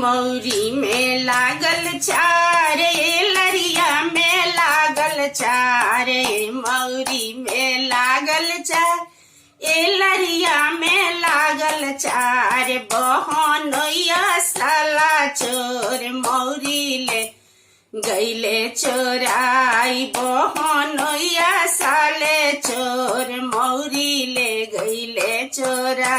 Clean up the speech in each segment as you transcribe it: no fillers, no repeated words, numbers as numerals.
मौरी में लागल चारे लरिया में लागल चारे मौरी में लागल चार लरिया में लागल चार बहनोया साला चोर मौरी ले गईले चोराई बहनोया साले चोर मौरी ले गईले चोरा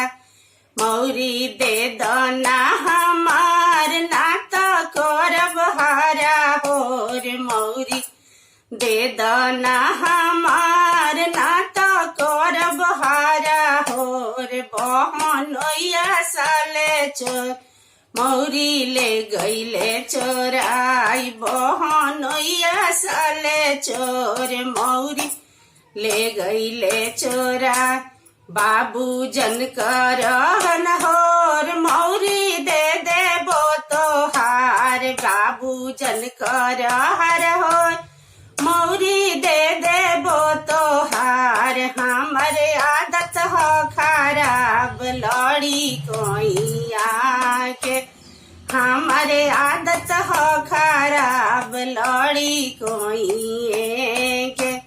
मौरी दे दना हमार नाता करब हारा होर मौरी दे दना हमार नाता करब हारा होर बहनोया साले चोर मौरी ले गईले चोराई बहनोया साले चोर मौरी ले गईले चोरा बाबू जन करहन होर मौरी दे देबो तोहार बाबू जन करहर होर मौरी दे देबो तोहार हमरे आदत हो खराब लड़ी कोई आके हमारे आदत हो खराब लड़ी कोई के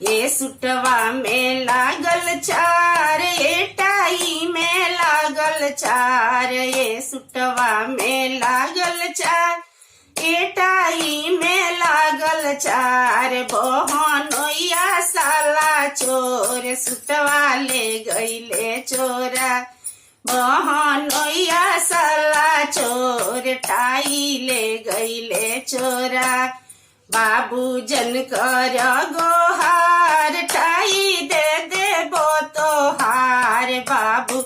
ये सुटवा में लागल चार ये टाई में लागल चार ये सुटवा में लागल चार ये टाई में लागल चार बहनोया साला चोर सुटवा ले गईले चोरा बहनोया साला चोर टाई ले गईले चोरा बाबू जन कर गोहार टाई दे देबो तोहार बाबू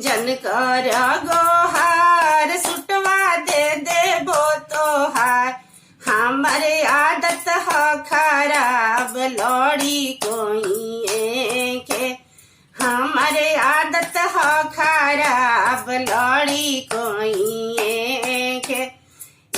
जन कर गोहार सुटवा दे देबो तोहार हमारे आदत हो खराब लड़ी कोई के हमारे आदत हो खराब लड़ी कोई के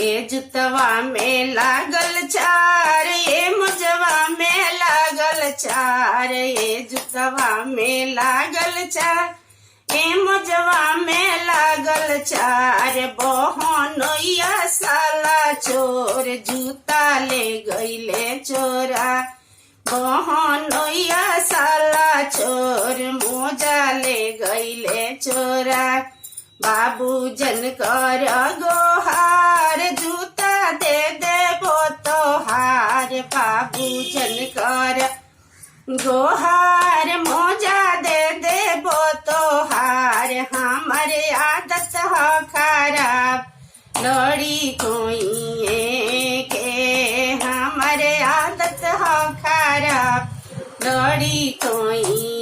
ये जुतवा में लागल चार ये मुजवा में लागल चार ये जुतवा में लागल चार ये मुजवा में लागल चार बहनोया साला चोर जूता ले गईले चोरा बहनोया साला चोर मोजा ले गईले चोरा बाबू जन कर गोहार जूता दे देबो तोहार बाबू जन कर गोहार मोजा दे देबो तोहार हमारे आदत हो खराब लड़ी कोई के हमारे आदत हो खराब लड़ी कोई